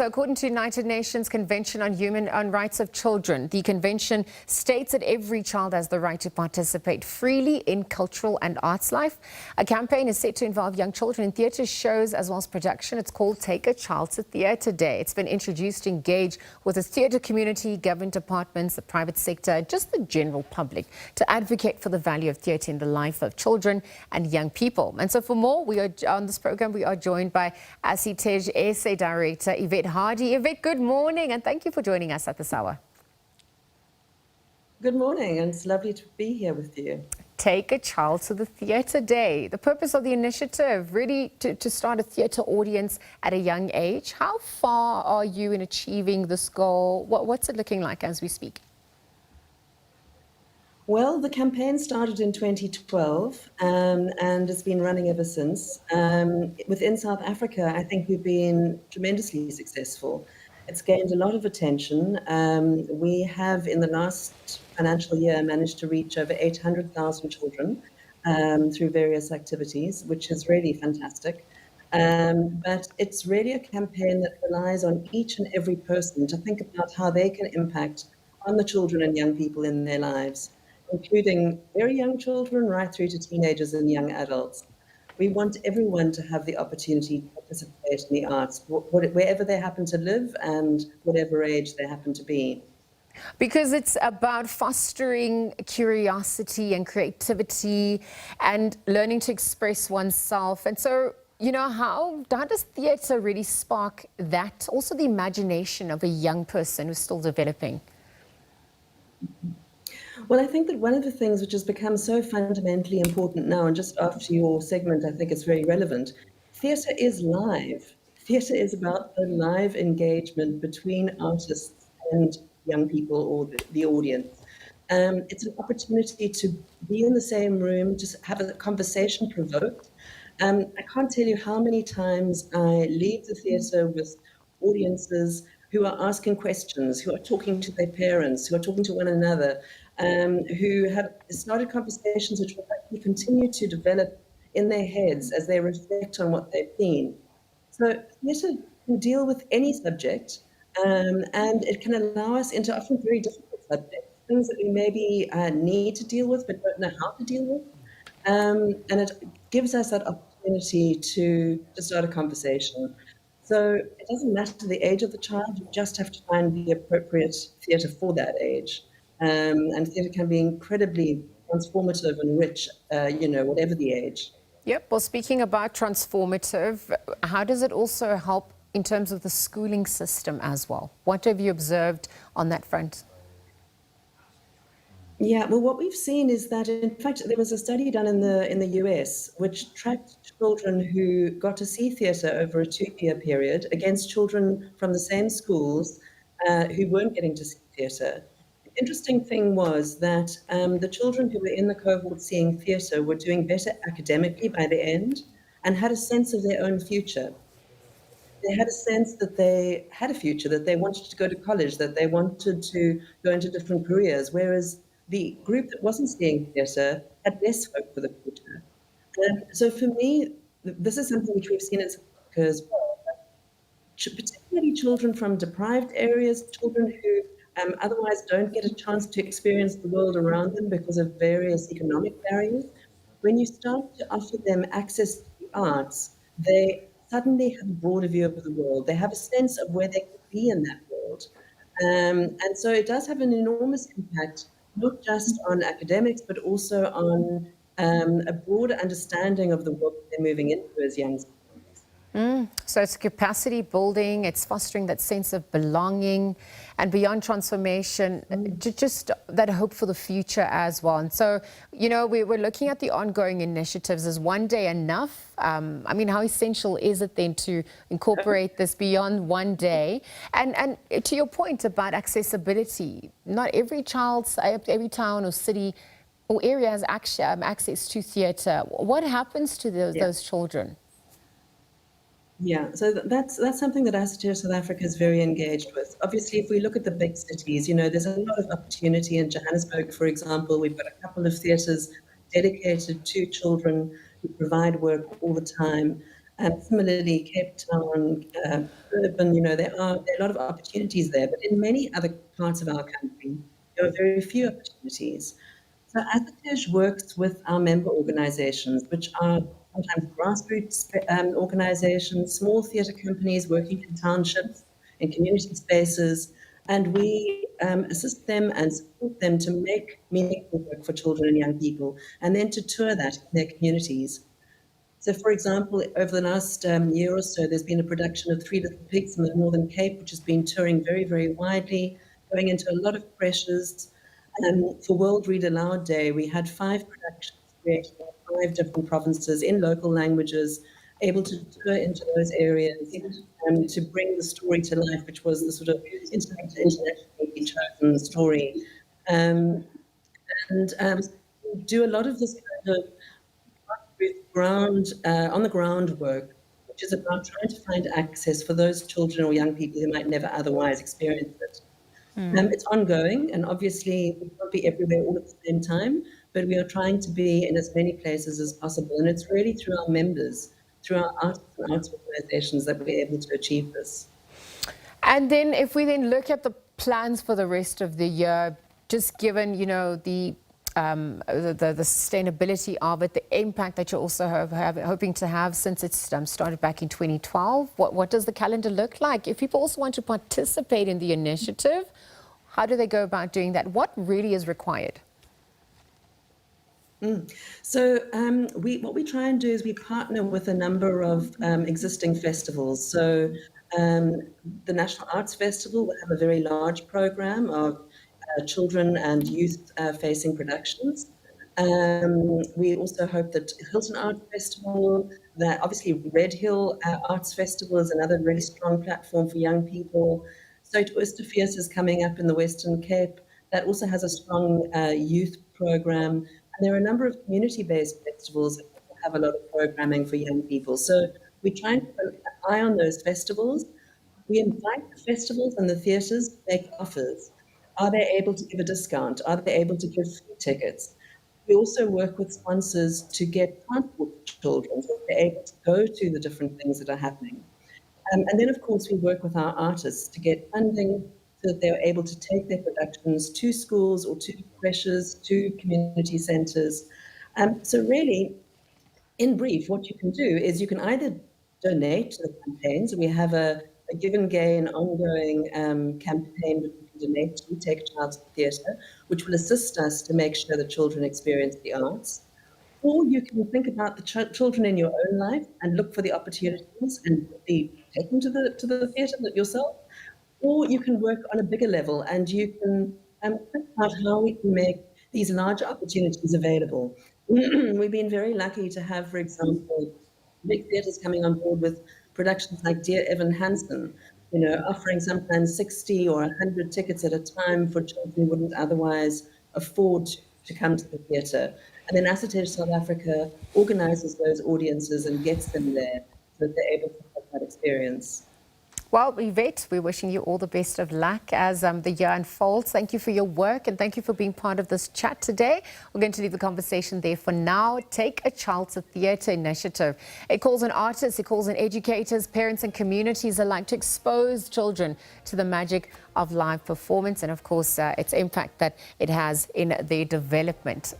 So according to United Nations Convention on Human Rights of Children, the convention states that every child has the right to participate freely in cultural and arts life. A campaign is set to involve young children in theatre shows as well as production. It's called Take a Child to Theatre Day. It's been introduced to engage with the theatre community, government departments, the private sector, and just the general public to advocate for the value of theatre in the life of children and young people. And so for more, on this program, we are joined by ASSITEJ SA Director Yvette Hardie. Yvette, good morning and thank you for joining us at this hour. Good morning, and it's lovely to be here with you. Take a Child to the Theatre Day. The purpose of the initiative, really to start a theatre audience at a young age. How far are you in achieving this goal? What's it looking like as we speak? Well, the campaign started in 2012 and it's been running ever since. Within South Africa, I think we've been tremendously successful. It's gained a lot of attention. We have, in the last financial year, managed to reach over 800,000 children through various activities, which is really fantastic. But it's really a campaign that relies on each and every person to think about how they can impact on the children and young people in their lives, including very young children right through to teenagers and young adults. We want everyone to have the opportunity to participate in the arts, wherever they happen to live and whatever age they happen to be. Because it's about fostering curiosity and creativity and learning to express oneself. And so, you know, how does theatre really spark that? Also the imagination of a young person who's still developing. Well, I think that one of the things which has become so fundamentally important now, and just after your segment, I think it's very relevant, theatre is live. Theatre is about the live engagement between artists and young people or the audience. It's an opportunity to be in the same room, just have a conversation provoked. I can't tell you how many times I leave the theatre with audiences who are asking questions, who are talking to their parents, who are talking to one another, who have started conversations which will actually continue to develop in their heads as they reflect on what they've seen. So theatre can deal with any subject, and it can allow us into often very difficult subjects, things that we maybe need to deal with but don't know how to deal with. And it gives us that opportunity to start a conversation. So it doesn't matter the age of the child, you just have to find the appropriate theatre for that age. And theatre can be incredibly transformative and rich, whatever the age. Yep. Well, speaking about transformative, how does it also help in terms of the schooling system as well? What have you observed on that front? Yeah, well, what we've seen is that, in fact, there was a study done in the US which tracked children who got to see theatre over a 2-year period against children from the same schools who weren't getting to see theatre. The interesting thing was that the children who were in the cohort seeing theatre were doing better academically by the end and had a sense of their own future. They had a sense that they had a future, that they wanted to go to college, that they wanted to go into different careers, whereas the group that wasn't seeing theatre had less hope for the future. So for me, this is something which we've seen in South Africa as well, particularly children from deprived areas, children who otherwise don't get a chance to experience the world around them because of various economic barriers. When you start to offer them access to the arts, they suddenly have a broader view of the world. They have a sense of where they could be in that world. And so it does have an enormous impact, not just on academics, but also on a broader understanding of the world they're moving into as young students. So it's capacity building, it's fostering that sense of belonging, and beyond transformation, just that hope for the future as well. And so, you know, we're looking at the ongoing initiatives. Is one day enough? I mean, how essential is it then to incorporate this beyond one day? And to your point about accessibility, not every child, every town or city or area has access to theatre. What happens to those children? Yeah, so that's something that ASSITEJ South Africa is very engaged with. Obviously, if we look at the big cities, you know, there's a lot of opportunity in Johannesburg, for example. We've got a couple of theatres dedicated to children who provide work all the time. Similarly, Cape Town, urban, there are a lot of opportunities there, but in many other parts of our country, there are very few opportunities. So ASSITEJ works with our member organizations, which are sometimes grassroots organizations, small theatre companies working in townships, in community spaces, and we assist them and support them to make meaningful work for children and young people, and then to tour that in their communities. So, for example, over the last year or so, there's been a production of Three Little Pigs in the Northern Cape, which has been touring very, very widely, going into a lot of creches. For World Read Aloud Day, we had 5 productions created in 5 different provinces in local languages, able to tour into those areas to bring the story to life, which was the sort of internationally chosen story. Um, and we do a lot of this kind of on the ground work, which is about trying to find access for those children or young people who might never otherwise experience it. It's ongoing, and obviously we can't be everywhere all at the same time, but we are trying to be in as many places as possible, and it's really through our members, through our artists and arts organizations that we're able to achieve this. And then if we then look at the plans for the rest of the year, just given, the sustainability of it, the impact that you're also hoping to have since it's started back in 2012, what does the calendar look like? If people also want to participate in the initiative, how do they go about doing that? What really is required? So what we try and do is we partner with a number of existing festivals. So the National Arts Festival will have a very large program of children and youth facing productions. We also hope that Hilton Arts Festival, that obviously Red Hill Arts Festival is another really strong platform for young people. So Oysterfeest is coming up in the Western Cape. That also has a strong youth program. And there are a number of community-based festivals that have a lot of programming for young people. So we try and keep an eye on those festivals. We invite the festivals and the theatres to make offers. Are they able to give a discount? Are they able to give free tickets? We also work with sponsors to get transport for children, so they're able to go to the different things that are happening. And then, of course, we work with our artists to get funding so that they're able to take their productions to schools or to creches, to community centres. So really, in brief, what you can do is you can either donate to the campaigns. We have a Give and Gain ongoing campaign that you can donate to, Take a Child to the Theatre, which will assist us to make sure that children experience the arts. Or you can think about the children in your own life and look for the opportunities and be taken to the theatre yourself. Or you can work on a bigger level and you can think about how we can make these larger opportunities available. We've been very lucky to have, for example, big theatres coming on board with productions like Dear Evan Hansen, offering sometimes 60 or 100 tickets at a time for children who wouldn't otherwise afford to come to the theatre. And then ASSITEJ South Africa organizes those audiences and gets them there so that they're able to have that experience. Well, Yvette, we're wishing you all the best of luck as the year unfolds. Thank you for your work and thank you for being part of this chat today. We're going to leave the conversation there for now. Take a Child to Theatre initiative. It calls on artists, it calls on educators, parents and communities alike to expose children to the magic of live performance and, of course, its impact that it has in their development.